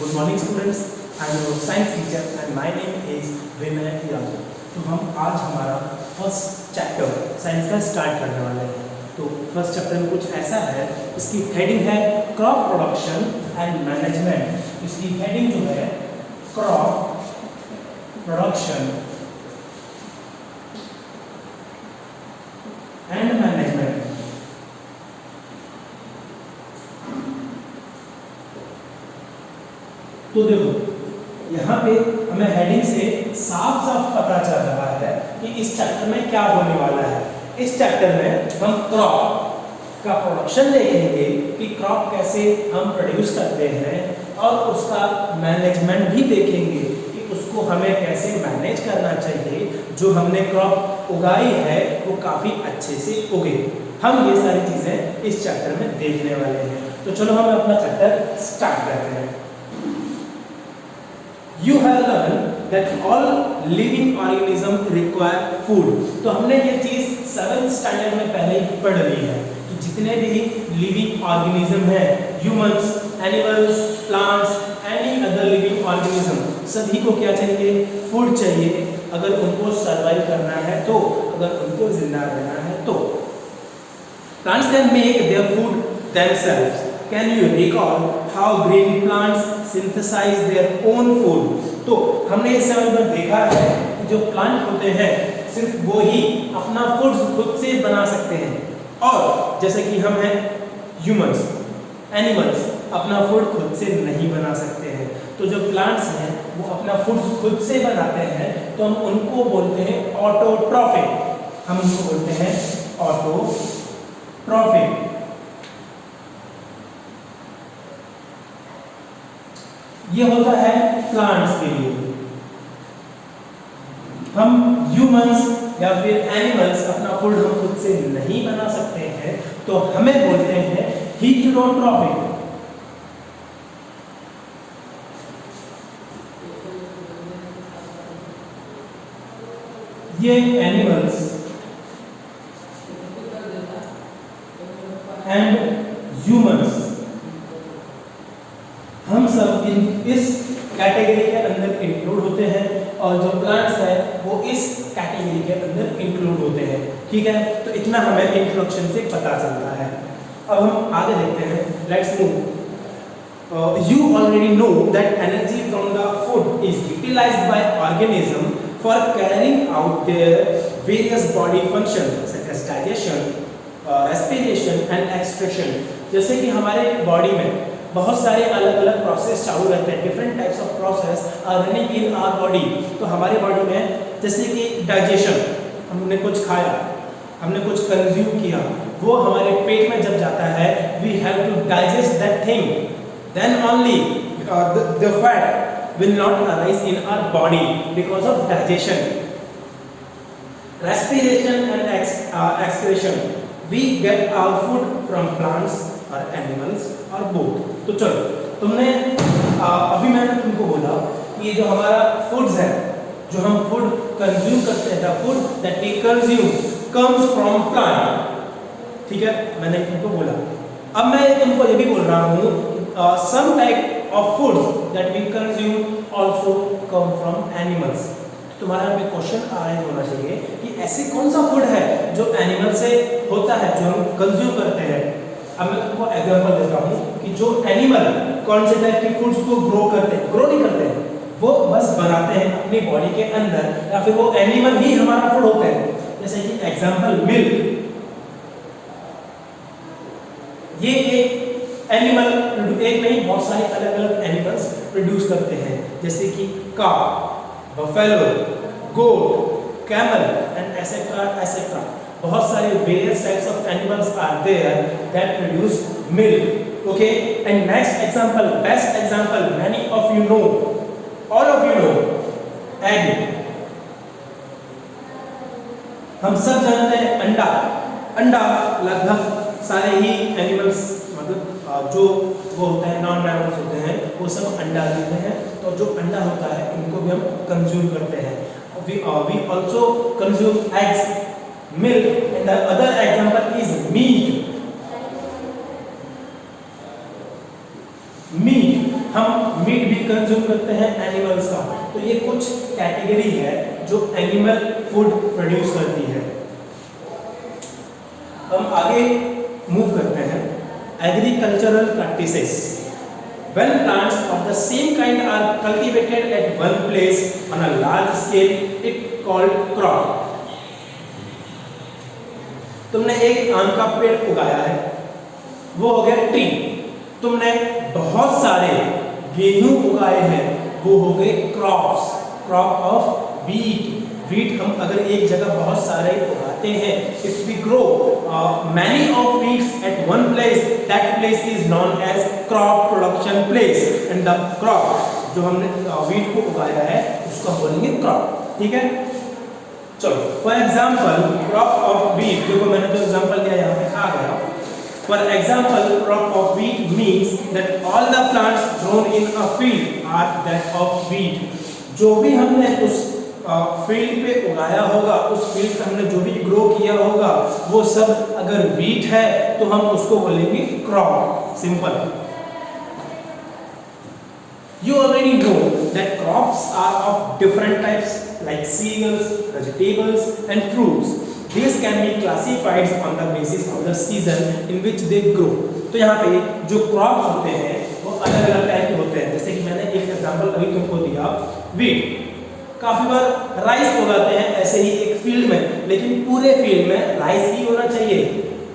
Good morning students. I am your science teacher and my name is Vinay Yadav. तो हम आज हमारा first chapter science का start करने वाले हैं। तो फर्स्ट चैप्टर में कुछ ऐसा है, इसकी हेडिंग है क्रॉप प्रोडक्शन एंड मैनेजमेंट। इसकी हेडिंग जो है क्रॉप प्रोडक्शन एंड मैनेजमेंट। तो देखो यहाँ पे हमें हेडिंग से साफ साफ पता चल रहा है कि इस चैप्टर में क्या होने वाला है। इस चैप्टर में हम क्रॉप का प्रोडक्शन देखेंगे कि क्रॉप कैसे हम प्रोड्यूस करते हैं और उसका मैनेजमेंट भी देखेंगे कि उसको हमें कैसे मैनेज करना चाहिए। जो हमने क्रॉप उगाई है वो काफ़ी अच्छे से उगे। हम ये सारी चीज़ें इस चैप्टर में देखने वाले हैं। तो चलो हम अपना चैप्टर स्टार्ट करते हैं। You have learned that all living organisms require food। तो हमने ये चीज़ 7th स्टैंडर्ड में पहले ही पढ़ ली है कि जितने भी लिविंग ऑर्गेनिज्म हैं, humans, animals, plants, any other living organism, सभी को क्या चाहिए? फूड चाहिए। अगर उनको सर्वाइव करना है तो, अगर उनको जिंदा रहना है तो। Plants can make their food themselves। Can you recall how green plants synthesize their own food? तो हमने इस समय में देखा है कि जो प्लांट होते हैं सिर्फ वो ही अपना फूड खुद से बना सकते हैं। और जैसे कि हम हैं ह्यूमंस, एनिमल्स, अपना फूड खुद से नहीं बना सकते हैं। तो जो प्लांट्स हैं वो अपना फूड खुद से बनाते हैं, तो हम उनको बोलते हैं ऑटोट्रॉफिक। हम उनको बोलते हैं ऑटोट्रॉफिक। ये होता है प्लांट्स के लिए। हम ह्यूमंस या फिर एनिमल्स अपना फूड हम खुद से नहीं बना सकते हैं, तो हमें बोलते हैं हेटेरोट्रॉफिक। ये एनिमल्स एंड ह्यूमंस हम सब इस कैटेगरी के अंदर इंक्लूड होते हैं, और जो प्लांट्स है वो इस कैटेगरी के अंदर इंक्लूड होते हैं। ठीक है, तो इतना हमें इंट्रोडक्शन से पता चलता है। अब हम आगे देखते हैं। Let's move. You already know that energy from the food is utilised by organism for carrying out their various body function such as digestion, respiration and excretion. जैसे कि हमारे बॉडी में बहुत सारे अलग अलग प्रोसेस चालू रहते हैं। Different types of process are running in our body. तो हमारे बॉडी में जैसे कि डाइजेशन, हमने कुछ खाया, हमने कुछ कंज्यूम किया, वो हमारे पेट में जब जाता है, we have to digest that thing, then only the fat will not arise in our body because of digestion. Respiration and excretion, we get our food from plants और एनिमल्स और बोथ। तो चलो, तुमने अभी मैंने तुमको बोला कि ये जो हमारा फूड्स है, जो हम फूड कंज्यूम करते हैं, the food that we consume comes from plant. ठीक है, मैंने तुमको बोला। अब मैं तुमको ये भी बोल रहा हूँ some type of foods that we consume also come from animals. तुम्हारा यहाँ पे क्वेश्चन आया होना चाहिए कि ऐसे कौन सा फूड है जो एनिमल से होता है, जो हम कंज्यूम करते हैं। अब मैं तुमको एग्जांपल देता हूँ कि जो एनिमल कौन से टाइप के फूड्स को ग्रो करते हैं, ग्रो नहीं करते हैं, वो बस बनाते हैं अपनी बॉडी के अंदर, या फिर वो एनिमल ही हमारा फूड होते हैं। जैसे कि एग्जांपल मिल्क, ये एक एनिमल, एक नहीं बहुत सारे अलग अलग एनिमल्स प्रोड्यूस करते हैं। जैसे कि cow, buffalo, goat, camel and etcetera etcetera. बहुत सारे various types of animals are there that produce milk। Okay, and next example, best example, many of you know, all of you know, egg। हम सब जानते हैं अंडा। अंडा लगभग सारे ही एनिमल्स, मतलब जो वो होते हैं नॉन मैमल्स होते हैं, वो सब अंडा देते हैं। तो जो अंडा होता है इनको भी हम कंज्यूम करते हैं। we also consume eggs, milk, and the other example is meat। Meat, हम मीट भी कंज्यूम करते हैं एनिमल्स का। तो ये कुछ कैटेगरी है जो एनिमल फूड प्रोड्यूस करती है। हम आगे मूव करते हैं। Agricultural practices. When plants of the same kind are cultivated at one place on a large scale, it called crop. तुमने एक आम का पेड़ उगाया है, वो हो गया ट्री। तुमने बहुत सारे गेहूं उगाए हैं, वो हो गए crops. Crop of wheat. Wheat हम अगर एक जगह बहुत सारे उगाते हैं, if we grow many of wheats at one place, that place is known as crop production place. And the crop जो हमने वीट को उगाया है उसको हम बोलेंगे क्रॉप। ठीक है, चलो for example crop of wheat, देखो मैंने जो एग्जाम्पल दिया यहाँ पे आ गया। For example crop of wheat means that all the plants grown in a field are that of wheat. जो भी हमने उस फील्ड पे उगाया होगा, उस फील्ड पे हमने जो भी ग्रो किया होगा, वो सब अगर वीट है तो हम उसको बोलेंगे crop. Simple. You already know that crops are of different types like cereals, vegetables and fruits. These can be classified on the basis of the season in which they grow. तो यहाँ पे जो crops होते हैं वो अलग अलग type के होते हैं। जैसे कि मैंने एक एग्जांपल अभी तुमको दिया, वीट। काफी बार राइस उगाते हैं ऐसे ही एक फील्ड में, लेकिन पूरे फील्ड में राइस ही होना चाहिए।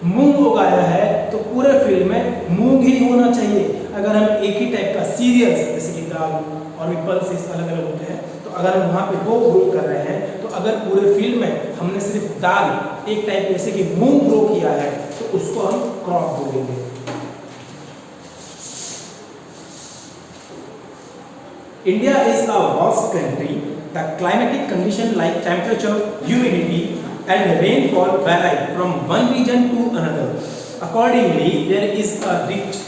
मूंग उगाया है तो पूरे फील्ड में मूंग ही होना चाहिए। अगर हम एक ही टाइप का सीरियल्स जैसे कि दाल और भी पल्सेस अलग अलग होते हैं, तो अगर हम वहाँ पे वो ग्रो कर रहे हैं, तो अगर पूरे फील्ड में हमने सिर्फ दाल एक टाइप जैसे कि मूंग ग्रो किया है तो उसको हम क्रॉप बोलेंगे। India is a vast country. The climatic condition like temperature, humidity and rainfall vary from one region to another. Accordingly, there is a rich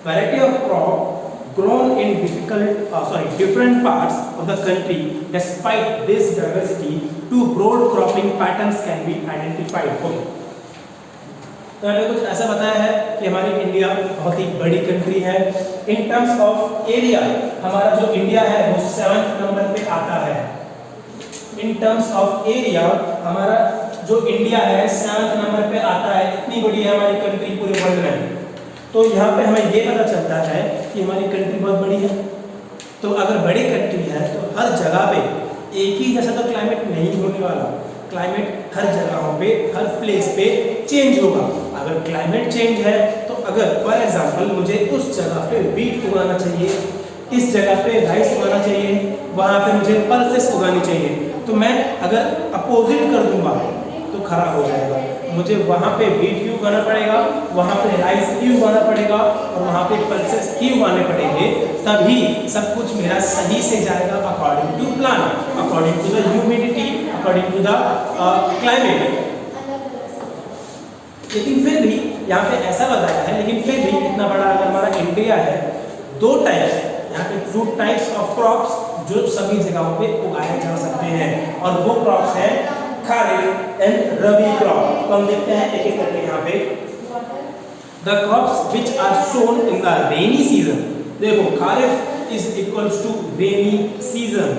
variety of crop grown in different parts of the country. Despite this diversity, two broad cropping patterns can be identified. Okay. तो मैंने कुछ ऐसा बताया है कि हमारी India बहुत ही बड़ी कंट्री है। इन टर्म्स ऑफ एरिया हमारा जो इंडिया है वो 7th नंबर पे आता है। इन टर्म्स ऑफ एरिया हमारा जो इंडिया है 7th नंबर पे आता है। इतनी बड़ी है हमारी कंट्री पूरे वर्ल्ड में। तो यहाँ पे हमें ये पता चलता है कि हमारी कंट्री बहुत बड़ी है। तो अगर बड़ी कंट्री है तो हर जगह पे एक ही जैसा तो क्लाइमेट नहीं होने वाला। क्लाइमेट हर जगहों पे, हर प्लेस पे चेंज होगा। अगर क्लाइमेट चेंज है तो अगर फॉर एग्जांपल मुझे उस जगह पे वीट उगाना चाहिए, इस जगह पे राइस उगाना चाहिए, वहाँ पे मुझे पल्सेस उगानी चाहिए, तो मैं अगर अपोजिट कर दूंगा तो खराब हो जाएगा। मुझे वहाँ पे वीट ही उगाना पड़ेगा, वहाँ पे राइस ही उगाना पड़ेगा और वहाँ पे पल्सेस ही उगाने पड़ेंगे, तभी सब कुछ मेरा सही से जाएगा according to plan, according to the humidity, according to the climate. लेकिन फिर भी यहाँ पे ऐसा बताया है, लेकिन फिर भी इतना बड़ा अगर हमारा इंडिया है, दो टाइप्स यहाँ पे टू टाइप्स ऑफ क्रॉप्स जो सभी जगहों पे उगाए जा सकते हैं, और वो क्रॉप्स हैं खारिफ एंड रबी क्रॉप। तो हम देखते हैं एक एक करके यहाँ पे। The crops which are sown in the rainy season. देखो kharif is equals to rainy season.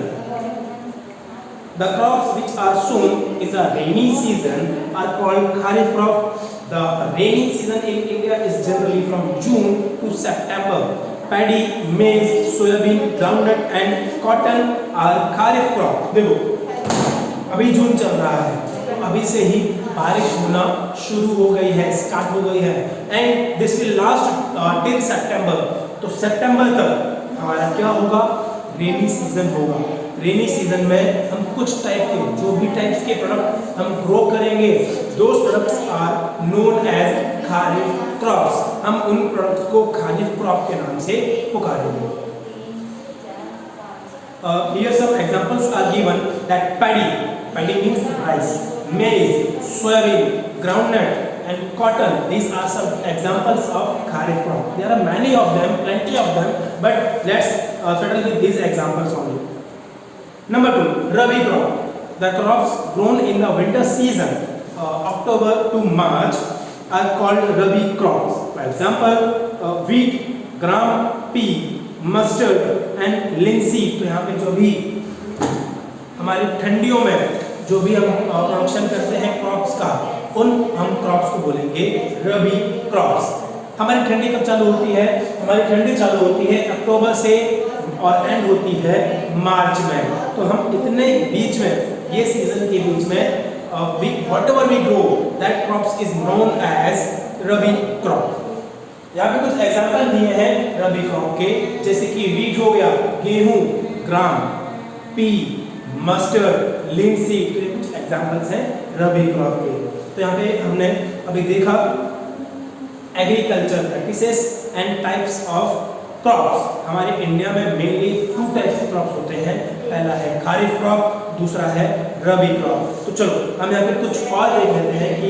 The crops which are sown in the rainy season are called kharif crop. The rainy season in India is generally from June to September. Paddy, maize, soybean, groundnut and cotton are kharif crop. देखो अभी जून चल रहा है, तो अभी से ही बारिश होना शुरू हो गई है, स्टार्ट हो गई है, and this will last till September. तो सितंबर तक हमारा क्या होगा? रेनी सीजन होगा। रेनी सीजन में हम कुछ टाइप के, जो भी टाइप्स के प्रोडक्ट हम ग्रो करेंगे, those products are known as kharif crops. हम उन प्रोडक्ट्स को खारिफ क्रॉप के नाम से पुकारेंगे। Here some examples are given that paddy means rice, maize, soybean, groundnut and cotton. These are some examples of kharif crop. There are many of them, plenty of them, but let's settle with these examples only. Number 2, rabi crop. The crops grown in the winter season, October to March, are called rabi crops. For example, wheat, gram, pea, mustard and linseed. तो यहाँ पे जो भी हमारी ठंडियों में जो भी हम प्रोडक्शन करते हैं क्रॉप्स का, उन हम क्रॉप्स को बोलेंगे रबी क्रॉप्स। हमारी ठंडी कब चालू होती है? हमारी ठंडी चालू होती है अक्टूबर से और एंड होती है मार्च में। तो हम इतने बीच में, ये सीजन के बीच में whatever we grow that crops is known as rabi crop. यहाँ पे कुछ एग्जांपल दिए हैं रबी क्रॉप के, जैसे कि वीट हो गया, गेहूं, ग्राम, पी, मस्टर्ड, लिंसीड। तो ये कुछ एग्जांपल्स हैं रबी क्रॉप के। तो यहाँ पे हमने अभी देखा agriculture practices and types of crops. हमारे इंडिया में मेनली 2 टाइप्स के क्रॉप्स होते हैं। पहला है खारिफ क्रॉप, दूसरा है रबी क्रॉप। तो चलो हम यहाँ पे कुछ और देख लेते हैं कि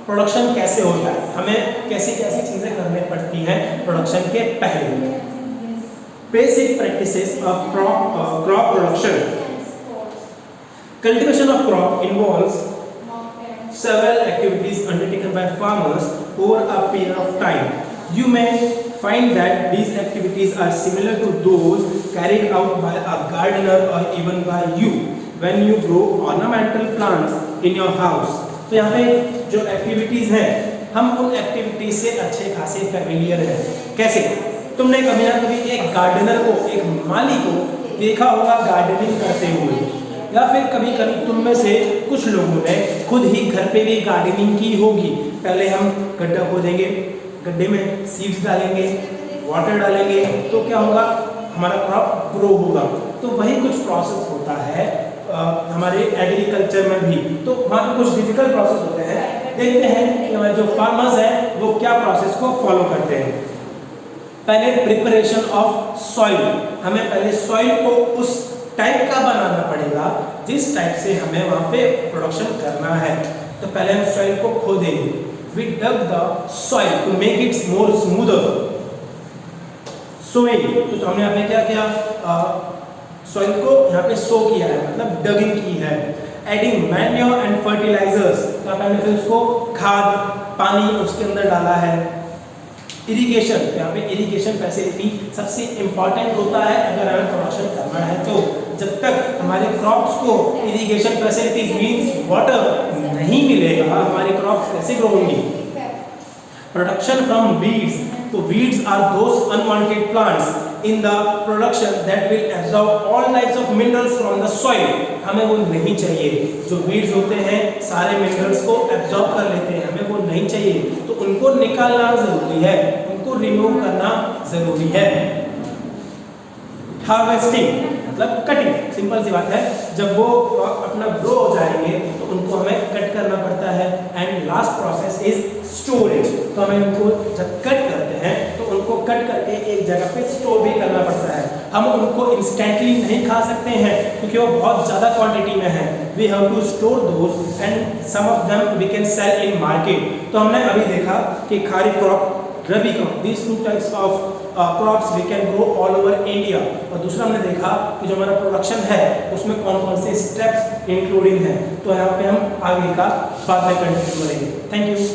प्रोडक्शन कैसे होता है, हमें कैसी कैसी चीजें करनी पड़ती हैं प्रोडक्शन के पहले। Basic practices of crop production. Cultivation of crop involves several activities undertaken by farmers over a period of time. You may find that these activities are similar to those carried out by a gardener or even by you when you grow ornamental plants in your house. तो यहाँ पे जो activities हैं, हम उन activities से अच्छे खासे फैमिलियर हैं। कैसे? तुमने कभी ना कभी एक गार्डनर को, एक माली को देखा होगा गार्डनिंग करते हुए, या फिर कभी कभी तुम में से कुछ लोगों ने खुद ही घर पे भी गार्डनिंग की होगी। पहले हम गड्ढा खोदेंगे, गड्ढे में सीड्स डालेंगे, वाटर डालेंगे, तो क्या होगा? हमारा क्रॉप ग्रो होगा। तो वही कुछ प्रोसेस होता है हमारे एग्रीकल्चर में भी। तो वहाँ पे कुछ डिफिकल्ट प्रोसेस होते हैं। देखते हैं कि हमारे जो फार्मर्स हैं वो क्या प्रोसेस को फॉलो करते हैं। पहले प्रिपरेशन ऑफ सॉइल। हमें पहले सॉइल को उस टाइप का बनाना पड़ेगा जिस टाइप से हमें वहाँ पे प्रोडक्शन करना है। तो पहले हम सॉइल को खोदेंगे। We dug the soil to make it more smoother. Sowing, तो हमने यहाँ पे क्या किया? सॉइल को यहाँ पे सो किया है, मतलब डगिंग की है। Adding manure and fertilizers, तो हमने फिर उसको खाद, पानी उसके अंदर डाला है। इरिगेशन, यहाँ पे इरिगेशन फैसिलिटी सबसे इम्पॉर्टेंट होता है अगर हमें प्रोडक्शन करना है। तो जब तक हमारे क्रॉप्स को इरिगेशन फैसिलिटीज मींस वाटर नहीं मिलेगा, हमारी क्रॉप्स कैसे ग्रो होंगी? प्रोडक्शन फ्रॉम वीड्स, तो weeds are those unwanted plants in the production that will absorb all types of minerals from the soil. हमें वो नहीं चाहिए। जो वीड्स होते हैं सारे मिनरल्स को एब्जॉर्ब कर लेते हैं, हमें वो नहीं चाहिए। तो उनको निकालना जरूरी है, उनको रिमूव करना जरूरी है। हार्वेस्टिंग मतलब कटिंग, सिंपल सी बात है। जब वो अपना ग्रो हो जाएंगे तो उनको हमें कट करना पड़ता है। And last process is storage. तो हमें उनको जब कट करते हैं तो उनको कट करके एक जगह पे स्टोर भी करना पड़ता है। हम उनको इंस्टेंटली नहीं खा सकते हैं क्योंकि वो बहुत ज़्यादा क्वांटिटी में है। We have to store those and some of them we can sell in market. तो हमने अभी देखा कि kharif crop, rabi crop, these 2 types of crops we can grow all over India। और दूसरा हमने देखा कि जो हमारा प्रोडक्शन है उसमें कौन कौन से स्टेप्स इंक्लूडिंग है। तो यहाँ पे हम आगे का बाद में कंटिन्यू करेंगे। Thank you.